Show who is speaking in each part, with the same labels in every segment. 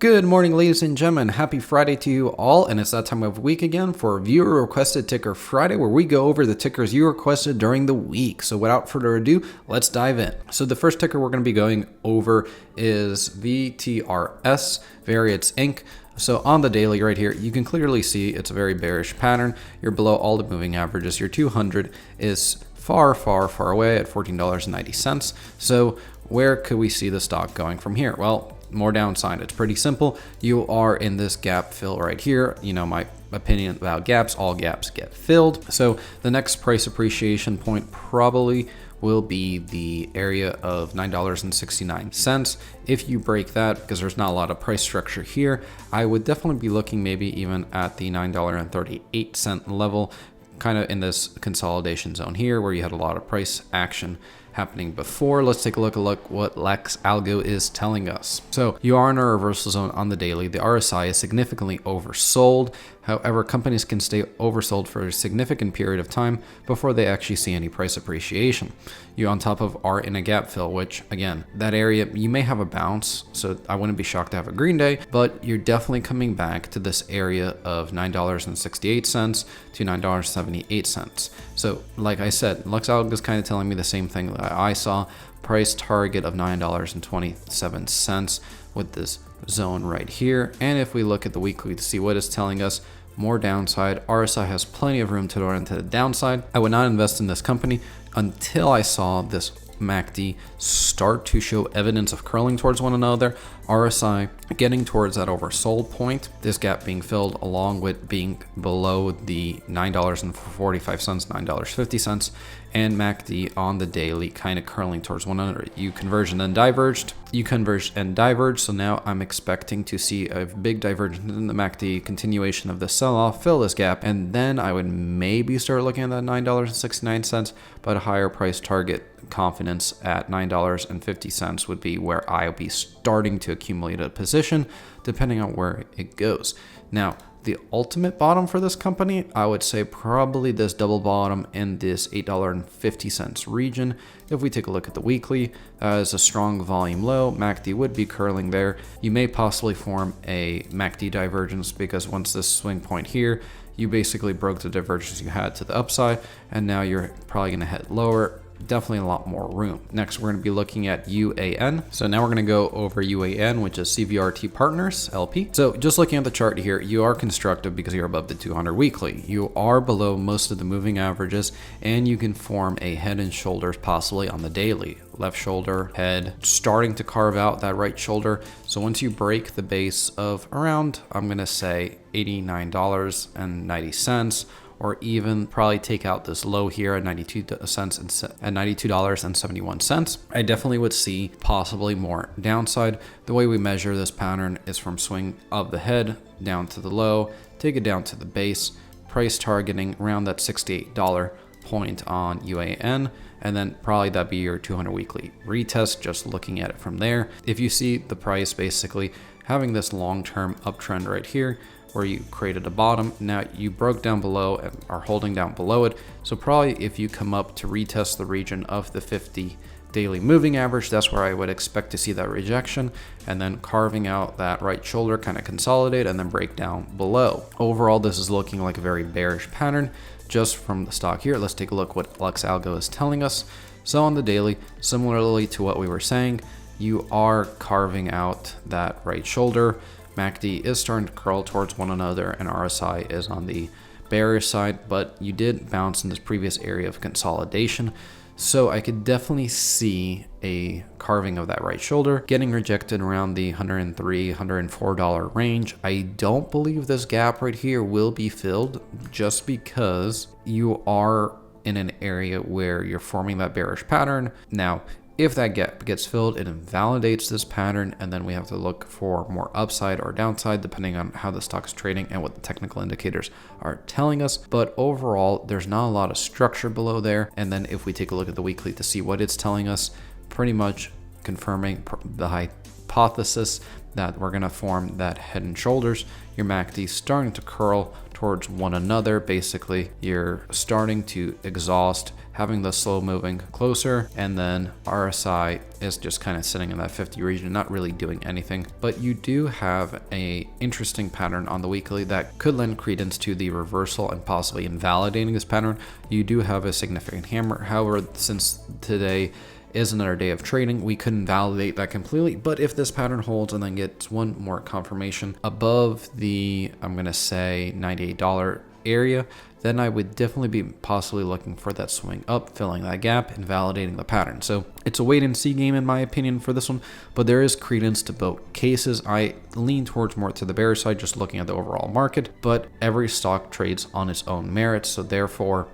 Speaker 1: Good morning, ladies and gentlemen. Happy Friday to you all, and it's that time of week again for Viewer Requested Ticker Friday, where we go over the tickers you requested during the week. So without further ado, let's dive in. So the first ticker we're going to be going over is VTRS, Variance Inc. So on the daily right here, you can clearly see it's a very bearish pattern. You're below all the moving averages. Your 200 is far away at $14.90. So where could we see the stock going from here? Well, more downside. It's pretty simple. You are in this gap fill right here. You know my opinion about gaps, all gaps get filled. So the next price appreciation point probably will be the area of $9.69. If you break that, because there's not a lot of price structure here, I would definitely be looking maybe even at the $9.38 level, kind of in this consolidation zone here where you had a lot of price action happening before. Let's take a look at what Lex Algo is telling us. So you are in a reversal zone on the daily. The RSI is significantly oversold. However, companies can stay oversold for a significant period of time before they actually see any price appreciation. You on top of are in a gap fill, which again, that area, you may have a bounce. So I wouldn't be shocked to have a green day, but you're definitely coming back to this area of $9.68 to $9.78. So like I said, Lex Algo is kind of telling me the same thing that I saw. Price target of $9.27 with this zone right here. And if we look at the weekly to see what it's telling us, more downside. RSI has plenty of room to go into the downside. I would not invest in this company until I saw this MACD start to show evidence of curling towards one another. RSI getting towards that oversold point, this gap being filled along with being below the $9.45, $9.50, and MACD on the daily kind of curling towards one another. You converged and then diverged. You converged and diverged. So now I'm expecting to see a big divergence in the MACD, continuation of the sell-off, fill this gap, and then I would maybe start looking at that $9.69, but a higher price target confidence at $9.50 would be where I'll be starting to accumulate a position depending on where it goes. Now, the ultimate bottom for this company, I would say probably this double bottom in this $8.50 region. If we take a look at the weekly, that is a strong volume low. MACD would be curling there. You may possibly form a MACD divergence because once this swing point here, you basically broke the divergence you had to the upside, and now you're probably going to head lower. Definitely a lot more room. Next, we're going to be looking at UAN. So now we're going to go over UAN, which is V.R.T.F Partners, LP. So just looking at the chart here, you are constructive because you're above the 200 weekly. You are below most of the moving averages, and you can form a head and shoulders possibly on the daily. Left shoulder, head, starting to carve out that right shoulder. So once you break the base of around, I'm going to say $89.90, or even probably take out this low here at $92.71. I definitely would see possibly more downside. The way we measure this pattern is from swing of the head down to the low, take it down to the base, price targeting around that $68 point on UAN, and then probably that'd be your 200 weekly retest, just looking at it from there. If you see the price basically having this long-term uptrend right here, where you created a bottom, now you broke down below and are holding down below it. So probably if you come up to retest the region of the 50 daily moving average, that's where I would expect to see that rejection, and then carving out that right shoulder, kind of consolidate and then break down below. Overall, this is looking like a very bearish pattern just from the stock here. Let's take a look what Lex Algo is telling us. So on the daily, similarly to what we were saying, you are carving out that right shoulder. MACD is starting to curl towards one another, and RSI is on the bearish side, but you did bounce in this previous area of consolidation. So I could definitely see a carving of that right shoulder, getting rejected around the $103, $104 range. I don't believe this gap right here will be filled just because you are in an area where you're forming that bearish pattern. Now, if that gap gets filled, it invalidates this pattern, and then we have to look for more upside or downside depending on how the stock is trading and what the technical indicators are telling us. But overall, there's not a lot of structure below there. And then if we take a look at the weekly to see what it's telling us, pretty much confirming the hypothesis that we're going to form that head and shoulders. Your MACD starting to curl towards one another. Basically, you're starting to exhaust, having the slow moving closer, and then RSI is just kind of sitting in that 50 region, not really doing anything. But you do have a interesting pattern on the weekly that could lend credence to the reversal and possibly invalidating this pattern. You do have a significant hammer. However, since today is another day of trading, we couldn't validate that completely. But if this pattern holds and then gets one more confirmation above the, I'm going to say $98 area, then I would definitely be possibly looking for that swing up, filling that gap and validating the pattern. So it's a wait and see game in my opinion for this one, but there is credence to both cases. I lean towards more to the bearish side, just looking at the overall market, but every stock trades on its own merits. So therefore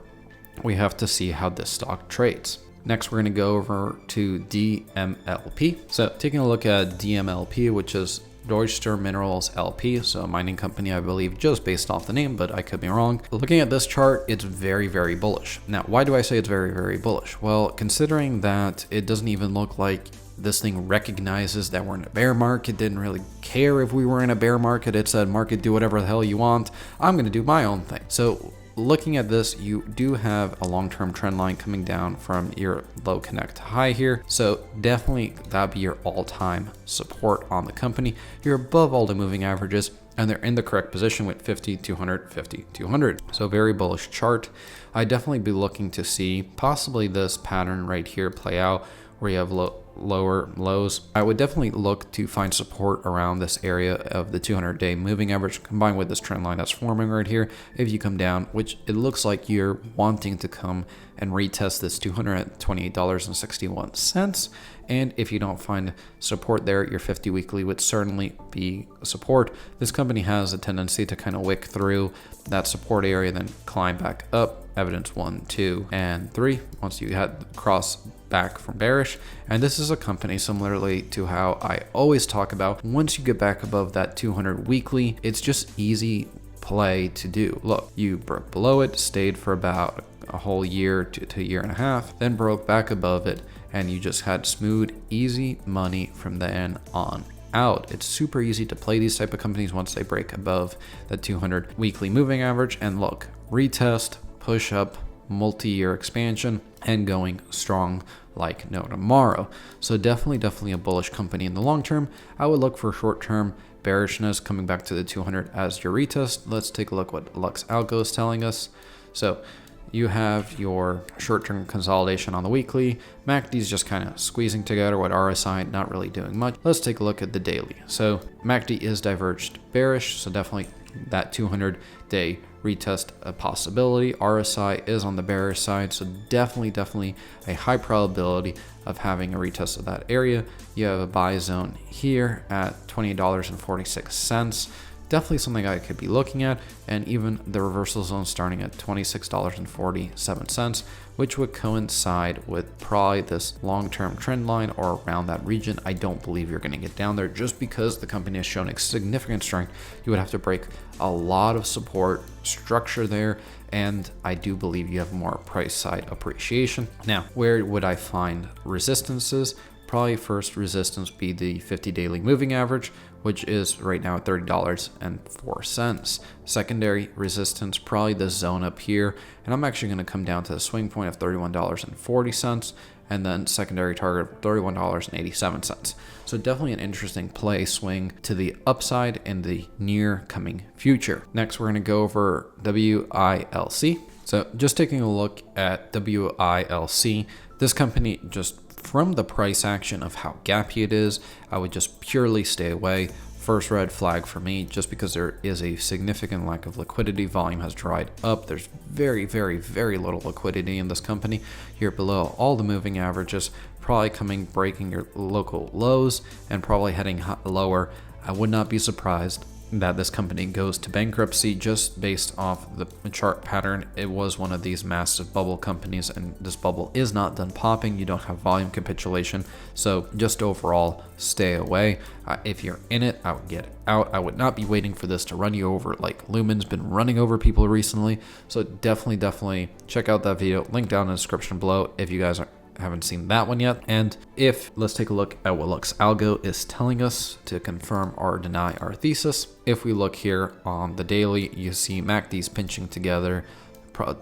Speaker 1: we have to see how this stock trades. Next, we're going to go over to DMLP. So taking a look at DMLP, which is Deutscher Minerals LP, so a mining company, I believe, just based off the name, but I could be wrong. Looking at this chart, it's very, very bullish. Now, why do I say it's very, very bullish? Well, considering that it doesn't even look like this thing recognizes that we're in a bear market, didn't really care if we were in a bear market. It said, market, do whatever the hell you want. I'm going to do my own thing. So looking at this, you do have a long-term trend line coming down from your low connect high here. So definitely that'd be your all-time support on the company. You're above all the moving averages and they're in the correct position with 50, 200, 50, 200. So very bullish chart. I'd definitely be looking to see possibly this pattern right here play out where you have lower lows. I would definitely look to find support around this area of the 200-day moving average combined with this trend line that's forming right here. If you come down, which it looks like you're wanting to come and retest this $228.61. And if you don't find support there, your 50 weekly would certainly be support. This company has a tendency to kind of wick through that support area, then climb back up. Evidence 1, 2, and 3 once you had cross back from bearish. And this is a company similarly to how I always talk about, once you get back above that 200 weekly, it's just easy play to do. Look, you broke below it, stayed for about a whole year to a year and a half, then broke back above it, and you just had smooth, easy money from then on out. It's super easy to play these type of companies once they break above the 200 weekly moving average. And look, retest, push up, multi-year expansion, and going strong like no tomorrow. So definitely a bullish company in the long term. I would look for short-term bearishness coming back to the 200 as your retest. Let's take a look what Lux Algo is telling us. So you have your short-term consolidation on the weekly. MACD is just kind of squeezing together with RSI not really doing much. Let's take a look at the daily. So MACD is diverged bearish, so definitely that 200-day retest a possibility. RSI is on the bearish side, so definitely a high probability of having a retest of that area. You have a buy zone here at $20.46. Definitely something I could be looking at, and even the reversal zone starting at $26.47, which would coincide with probably this long-term trend line or around that region. I don't believe you're going to get down there just because the company has shown a significant strength. You would have to break a lot of support structure there, and I do believe you have more price side appreciation. Now, where would I find resistances? Probably first resistance be the 50 daily moving average, which is right now at $30.04. Secondary resistance, probably the zone up here. And I'm actually going to come down to the swing point of $31.40, and then secondary target of $31.87. So definitely an interesting play swing to the upside in the near coming future. Next, we're going to go over WILC. So just taking a look at WILC, this company just from the price action of how gappy it is, I would just purely stay away. First red flag for me, just because there is a significant lack of liquidity. Volume has dried up. There's very little liquidity in this company. You're below all the moving averages, probably breaking your local lows and probably heading lower. I would not be surprised that this company goes to bankruptcy just based off the chart pattern. It was one of these massive bubble companies, and this bubble is not done popping. You don't have volume capitulation, so just overall stay away. If you're in it, I would get out. I would not be waiting for this to run you over like Lumen's been running over people recently. So definitely check out that video, link down in the description below if you guys haven't seen that one yet. And if, let's take a look at what Lux Algo is telling us to confirm or deny our thesis. If we look here on the daily, you see MACD's pinching together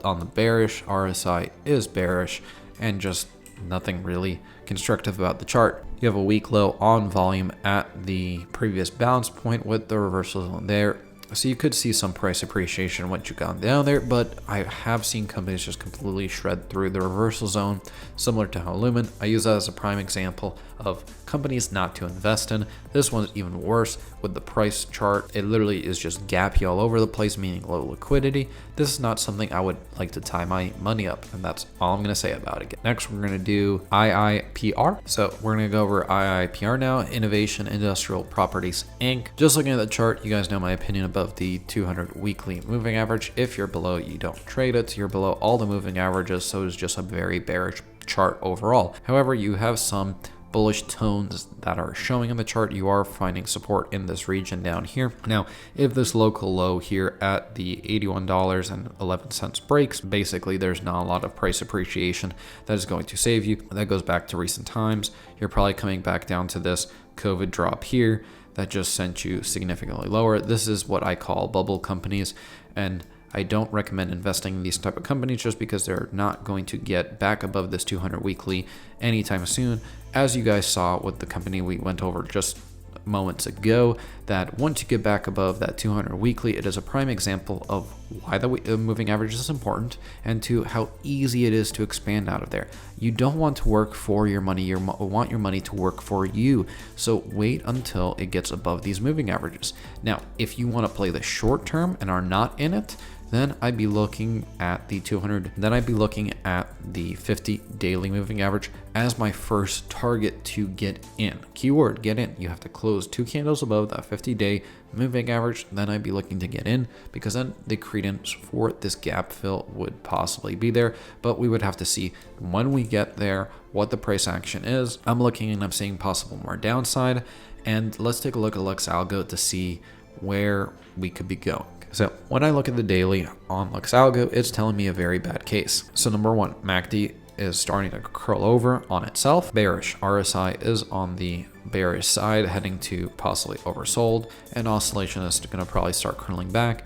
Speaker 1: on the bearish, RSI is bearish, and just nothing really constructive about the chart. You have a weak low on volume at the previous bounce point with the reversal zone there. So you could see some price appreciation once you've gone down there, but I have seen companies just completely shred through the reversal zone, similar to how Lumen. I use that as a prime example of companies not to invest in. This one's even worse with the price chart. It literally is just gappy all over the place, meaning low liquidity. This is not something I would like to tie my money up, and that's all I'm going to say about it. Next, we're going to do IIPR. So we're going to go over IIPR now, Innovation Industrial Properties Inc. Just looking at the chart, you guys know my opinion above the 200 weekly moving average. If you're below, you don't trade it. You're below all the moving averages, so it's just a very bearish chart overall. However, you have some bullish tones that are showing in the chart. You are finding support in this region down here. Now, if this local low here at the $81.11 breaks, basically there's not a lot of price appreciation that is going to save you. That goes back to recent times. You're probably coming back down to this COVID drop here that just sent you significantly lower. This is what I call bubble companies, and I don't recommend investing in these type of companies just because they're not going to get back above this 200 weekly anytime soon. As you guys saw with the company we went over just moments ago, that once you get back above that 200 weekly, it is a prime example of why the moving average is important and to how easy it is to expand out of there. You don't want to work for your money, you want your money to work for you. So wait until it gets above these moving averages. Now, if you want to play the short term and are not in it, then I'd be looking at the 200, then I'd be looking at the 50 daily moving average as my first target to get in. Keyword, get in. You have to close 2 candles above that 50-day moving average. Then I'd be looking to get in, because then the credence for this gap fill would possibly be there. But we would have to see when we get there what the price action is. I'm looking and I'm seeing possible more downside. And let's take a look at Lux Algo to see where we could be going. So when I look at the daily on Lux Algo, it's telling me a very bad case. So number one, MACD is starting to curl over on itself. Bearish. RSI is on the bearish side, heading to possibly oversold, and oscillation is going to probably start curling back.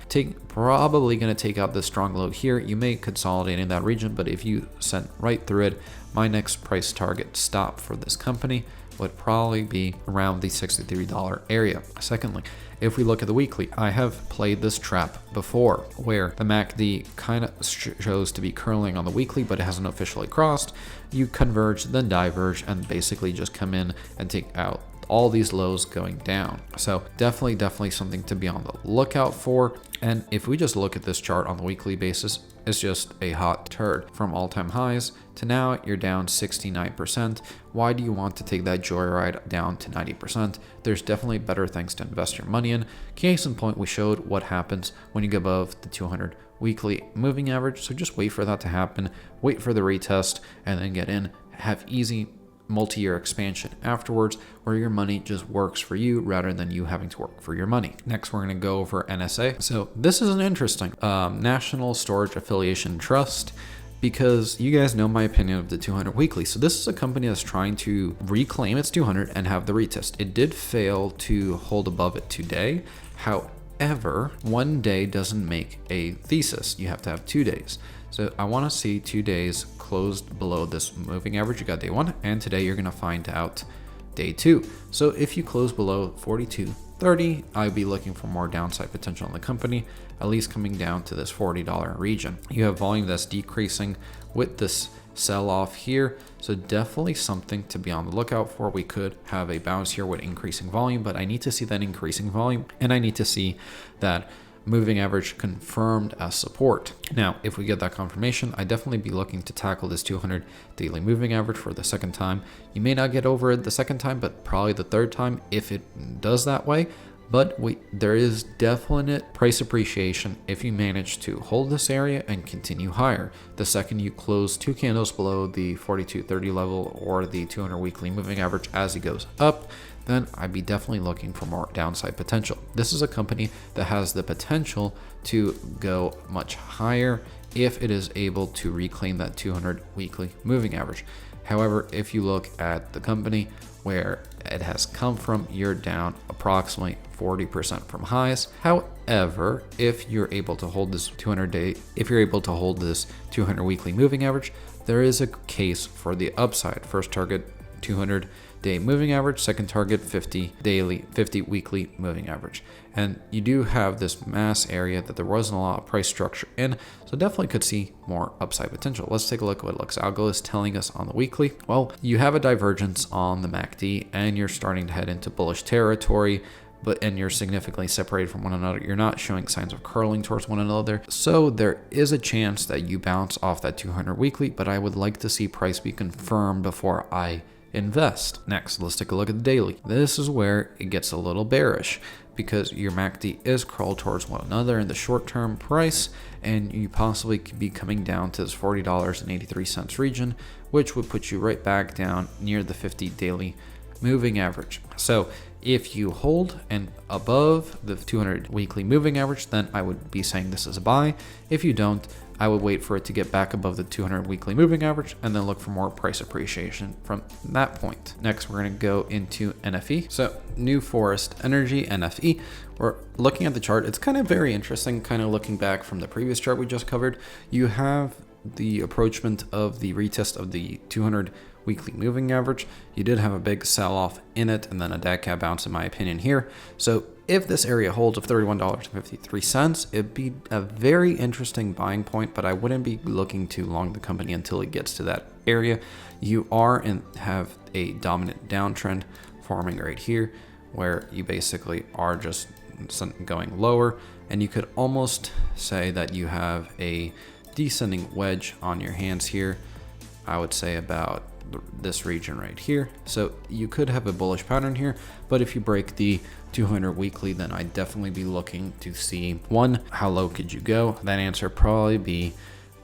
Speaker 1: Probably going to take out this strong low here. You may consolidate in that region, but if you sent right through it, my next price target stop for this company would probably be around the $63 area. Secondly, if we look at the weekly, I have played this trap before where the MACD kind of shows to be curling on the weekly, but it hasn't officially crossed. You converge, then diverge, and basically just come in and take out all these lows going down. So definitely something to be on the lookout for. And if we just look at this chart on the weekly basis, it's just a hot turd. From all-time highs to now, you're down 69%. Why do you want to take that joyride down to 90%? There's definitely better things to invest your money in. Case in point, we showed what happens when you get above the 200 weekly moving average. So just wait for that to happen, wait for the retest, and then get in. Have easy multi-year expansion afterwards where your money just works for you rather than you having to work for your money. Next, we're going to go over NSA. So this is an interesting National Storage Affiliation Trust, because you guys know my opinion of the 200 weekly. So this is a company that's trying to reclaim its 200 and have the retest. It did fail to hold above it today. However, one day doesn't make a thesis. You have to have 2 days. So I want to see 2 days closed below this moving average. You got day one, and today you're going to find out day two. So if you close below 42.30, I'd be looking for more downside potential in the company, at least coming down to this $40 region. You have volume that's decreasing with this sell off here. So definitely something to be on the lookout for. We could have a bounce here with increasing volume, but I need to see that increasing volume, and I need to see that moving average confirmed as support. Now, if we get that confirmation, I'd definitely be looking to tackle this 200 daily moving average for the second time. You may not get over it the second time, but probably the third time if it does that way. But there is definite price appreciation if you manage to hold this area and continue higher. The second you close 2 candles below the 42.30 level or the 200 weekly moving average as it goes up, then I'd be definitely looking for more downside potential. This is a company that has the potential to go much higher if it is able to reclaim that 200 weekly moving average. However, if you look at the company where it has come from, you're down approximately 40% from highs. However, if you're able to hold this 200 weekly moving average, there is a case for the upside. First target 200-day moving average, second target 50 weekly moving average. And you do have this mass area that there wasn't a lot of price structure in, so definitely could see more upside potential. Let's take a look at what WILC algo is telling us on the weekly. Well, you have a divergence on the MACD and you're starting to head into bullish territory, and you're significantly separated from one another. You're not showing signs of curling towards one another. So there is a chance that you bounce off that 200 weekly, but I would like to see price be confirmed before I invest. Next, let's take a look at the daily. This is where it gets a little bearish because your MACD is curled towards one another in the short-term price, and you possibly could be coming down to this $40.83 region, which would put you right back down near the 50 daily moving average. So if you hold and above the 200 weekly moving average, then I would be saying this is a buy. If you don't, I would wait for it to get back above the 200 weekly moving average and then look for more price appreciation from that point. Next, we're going to go into NFE. So New Forest Energy, NFE. We're looking at the chart. It's kind of very interesting, kind of looking back from the previous chart we just covered. You have the approachment of the retest of the 200 weekly moving average. You did have a big sell-off in it and then a dead cat bounce in my opinion here. So if this area holds of $31.53, it'd be a very interesting buying point, but I wouldn't be looking to long the company until it gets to that area. You are and have a dominant downtrend forming right here where you basically are just going lower, and you could almost say that you have a descending wedge on your hands here. I would say about this region right here. So you could have a bullish pattern here, but if you break the 200 weekly, then I'd definitely be looking to see, one, how low could you go? That answer probably be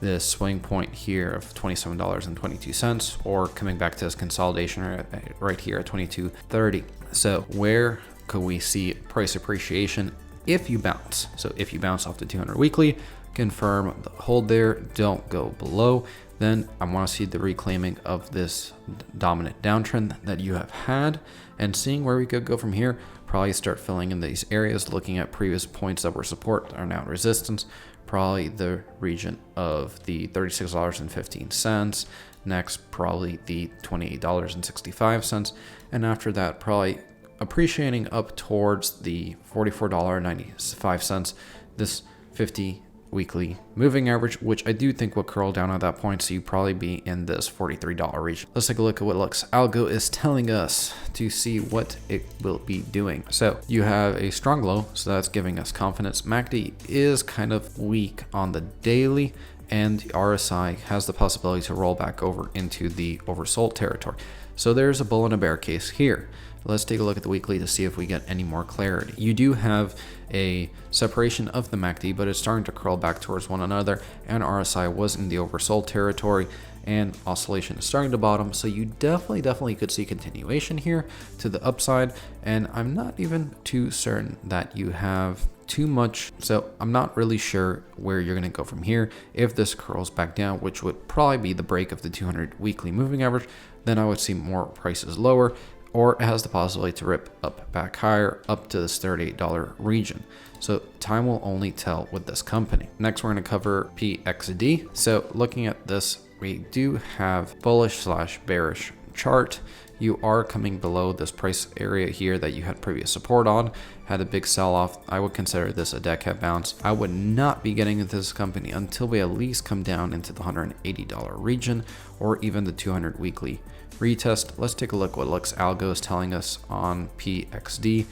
Speaker 1: this swing point here of $27.22, or coming back to this consolidation right here at $22.30. So where could we see price appreciation if you bounce? So if you bounce off the 200 weekly, confirm the hold there, don't go below. Then I want to see the reclaiming of this dominant downtrend that you have had, and seeing where we could go from here. Probably start filling in these areas, looking at previous points that were support are now resistance. Probably the region of the $36.15. Next, probably the $28.65. And after that, probably appreciating up towards the $44.95. This 50 weekly moving average, which I do think will curl down at that point, so you probably be in this $43 region. Let's take a look at what WILC algo is telling us to see what it will be doing. So you have a strong low, so that's giving us confidence. MACD is kind of weak on the daily, and the RSI has the possibility to roll back over into the oversold territory. So there's a bull and a bear case here. Let's take a look at the weekly to see if we get any more clarity. You do have a separation of the MACD, but it's starting to curl back towards one another, and RSI was in the oversold territory, and oscillation is starting to bottom. So you definitely could see continuation here to the upside, and I'm not even too certain that you have too much. So I'm not really sure where you're going to go from here. If this curls back down, which would probably be the break of the 200 weekly moving average, then I would see more prices lower, or it has the possibility to rip up back higher up to this $38 region. So time will only tell with this company. Next, we're going to cover PXD. So looking at this, we do have bullish/bearish chart. You are coming below this price area here that you had previous support on, had a big sell-off. I would consider this a dead cat bounce. I would not be getting into this company until we at least come down into the $180 region, or even the 200 weekly retest. Let's take a look what WILC algo is telling us on PXD.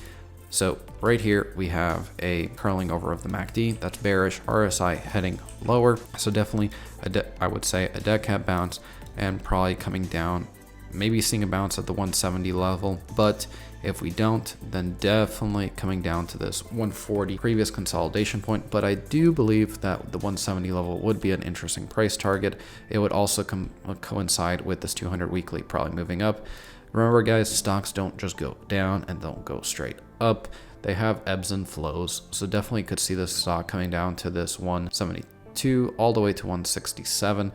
Speaker 1: So right here we have a curling over of the MACD. That's bearish. RSI heading lower. So definitely I would say a dead cat bounce, and probably coming down, maybe seeing a bounce at the 170 level. But if we don't, then definitely coming down to this 140 previous consolidation point. But I do believe that the 170 level would be an interesting price target. It would also coincide with this 200 weekly probably moving up. Remember guys, stocks don't just go down and don't go straight up. They have ebbs and flows. So definitely could see this stock coming down to this 172 all the way to 167.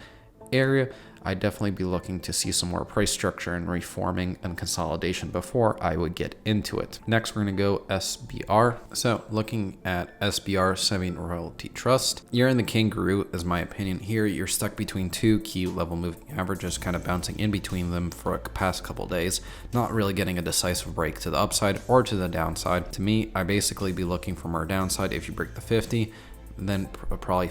Speaker 1: area, I'd definitely be looking to see some more price structure and reforming and consolidation before I would get into it. Next, we're going to go SBR. So looking at SBR Semi-Royalty Trust, you're in the kangaroo, is my opinion here. You're stuck between two key level moving averages, kind of bouncing in between them for the past couple days, not really getting a decisive break to the upside or to the downside. To me, I basically be looking for more downside if you break the 50. Then probably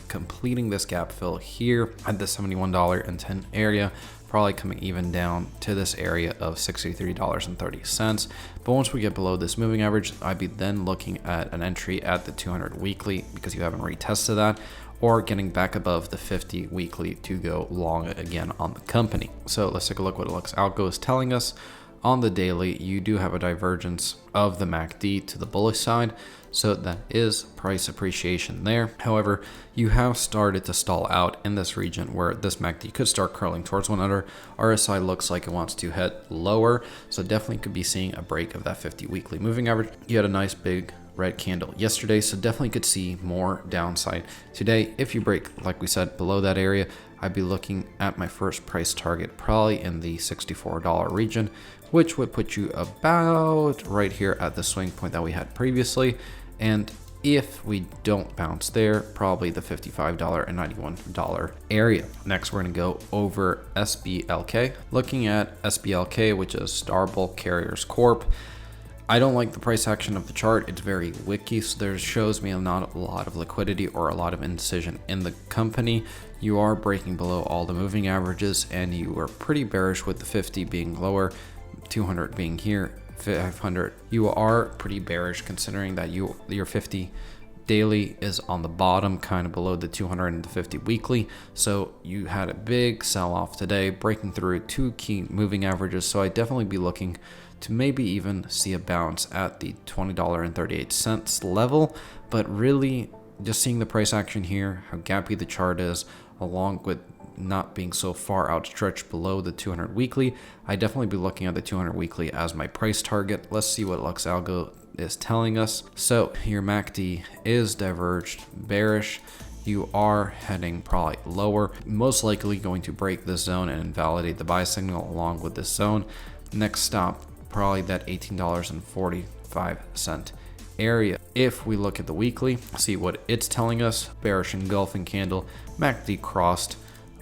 Speaker 1: completing this gap fill here at the $71.10 area, probably coming even down to this area of $63.30. But once we get below this moving average, I'd be then looking at an entry at the 200 weekly because you haven't retested that, or getting back above the 50 weekly to go long again on the company. So let's take a look what Lux Algo is telling us. On the daily, you do have a divergence of the MACD to the bullish side, so that is price appreciation there. However, you have started to stall out in this region where this MACD could start curling towards one another. RSI looks like it wants to head lower, so definitely could be seeing a break of that 50 weekly moving average. You had a nice big red candle yesterday, so definitely could see more downside today. If you break, like we said, below that area, I'd be looking at my first price target probably in the $64 region, which would put you about right here at the swing point that we had previously. And if we don't bounce there, probably the $55 and $91 area. Next, we're going to go over SBLK. Looking at SBLK, which is Star Bulk Carriers Corp. I don't like the price action of the chart. It's very wicky, so there shows me not a lot of liquidity or a lot of indecision in the company. You are breaking below all the moving averages, and you are pretty bearish with the 50 being lower, 200 being here, 500. You are pretty bearish considering that your 50 daily is on the bottom, kind of below the 200 and the 50 weekly. So you had a big sell off today, breaking through two key moving averages. So I'd definitely be looking to maybe even see a bounce at the $20.38 level, but really just seeing the price action here, how gappy the chart is, along with not being so far outstretched below the 200 weekly, I definitely be looking at the 200 weekly as my price target. Let's see what Lux Algo is telling us. So your MACD is diverged bearish. You are heading probably lower, most likely going to break this zone and invalidate the buy signal along with this zone. Next stop, probably that $18.45 area. If we look at the weekly, see what it's telling us, bearish engulfing candle, MACD crossed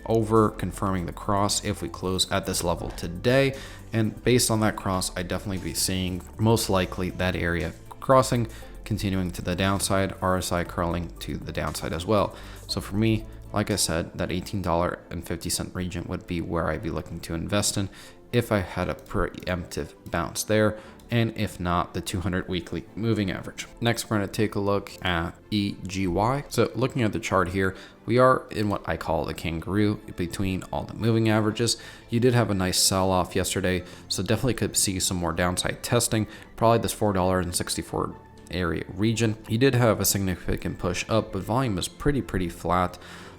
Speaker 1: over, confirming the cross if we close at this level today. And based on that cross, I definitely be seeing most likely that area crossing, continuing to the downside, RSI curling to the downside as well. So for me, like I said, that $18.50 region would be where I'd be looking to invest in if I had a preemptive bounce there, and if not, the 200 weekly moving average. Next, we're going to take a look at EGY. So looking at the chart here, we are in what I call the kangaroo between all the moving averages. You did have a nice sell off yesterday, so definitely could see some more downside testing, probably this $4.64 area region. You did have a significant push up, but volume is pretty flat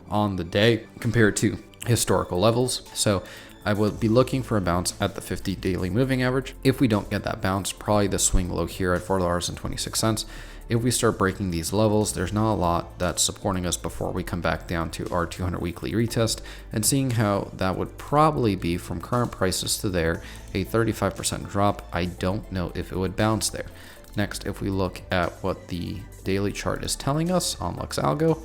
Speaker 1: on the day compared to historical levels. So I will be looking for a bounce at the 50 daily moving average. If we don't get that bounce, probably the swing low here at $4.26. If we start breaking these levels, there's not a lot that's supporting us before we come back down to our 200 weekly retest, and seeing how that would probably be from current prices to there, a 35% drop. I don't know if it would bounce there. Next, if we look at what the daily chart is telling us on Lux Algo,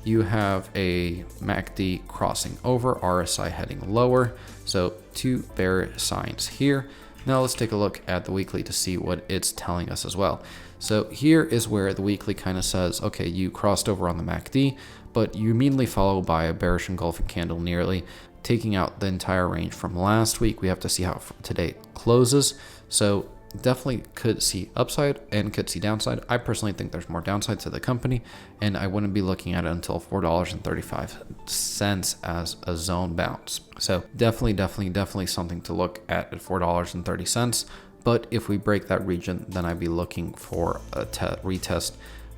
Speaker 1: you have a MACD crossing over, RSI heading lower. So two bearish signs here. Now let's take a look at the weekly to see what it's telling us as well. So here is where the weekly kind of says, okay, you crossed over on the MACD, but you immediately follow by a bearish engulfing candle, nearly taking out the entire range from last week. We have to see how today closes. So definitely could see upside and could see downside. I personally think there's more downside to the company, and I wouldn't be looking at it until $4.35 as a zone bounce. So definitely something to look at $4.30. But if we break that region, then I'd be looking for a retest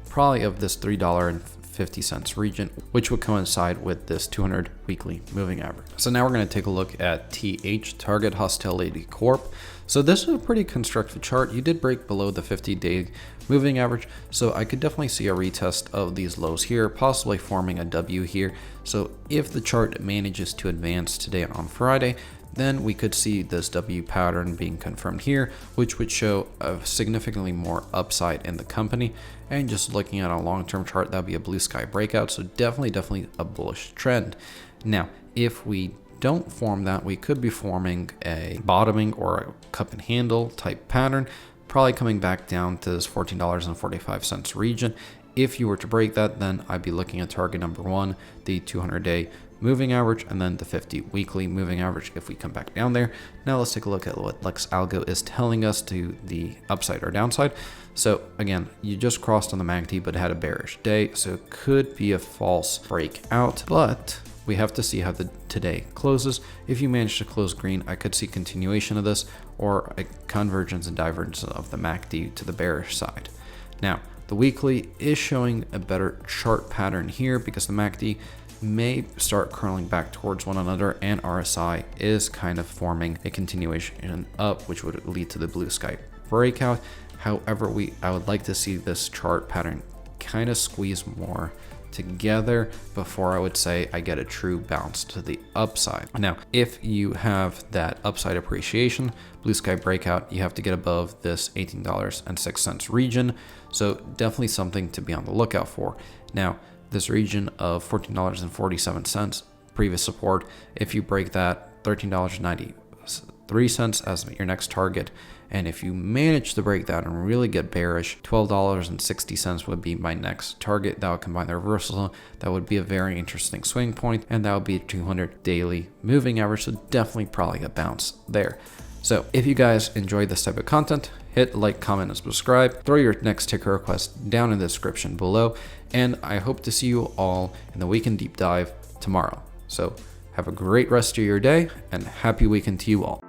Speaker 1: probably of this $3.50 50 cents region, which would coincide with this 200 weekly moving average. So now we're going to take a look at TH, Target Hostility Corp. So this is a pretty constructive chart. You did break below the 50-day moving average, so I could definitely see a retest of these lows here, possibly forming a W here. So if the chart manages to advance today on Friday, then we could see this W pattern being confirmed here, which would show a significantly more upside in the company. And just looking at a long-term chart, that would be a blue sky breakout. So definitely a bullish trend. Now, if we don't form that, we could be forming a bottoming or a cup and handle type pattern, probably coming back down to this $14.45 region. If you were to break that, then I'd be looking at target number one, the 200-day moving average, and then the 50 weekly moving average if we come back down there. Now let's take a look at what Lex Algo is telling us to the upside or downside. So again, you just crossed on the MACD but had a bearish day, so it could be a false breakout, but we have to see how the today closes. If you manage to close green, I could see continuation of this or a convergence and divergence of the MACD to the bearish side. Now, the weekly is showing a better chart pattern here because the MACD may start curling back towards one another, and RSI is kind of forming a continuation up, which would lead to the blue sky breakout. However, I would like to see this chart pattern kind of squeeze more together before I would say I get a true bounce to the upside. Now, if you have that upside appreciation, blue sky breakout, you have to get above this $18.06 region. So definitely something to be on the lookout for. Now, this region of $14.47, previous support, if you break that, $13.93 as your next target. And if you manage to break that and really get bearish, $12.60 would be my next target. That would combine the reversal. That would be a very interesting swing point, and that would be a 200 daily moving average. So definitely probably a bounce there. So if you guys enjoyed this type of content, hit like, comment, and subscribe. Throw your next ticker request down in the description below. And I hope to see you all in the weekend deep dive tomorrow. So have a great rest of your day and happy weekend to you all.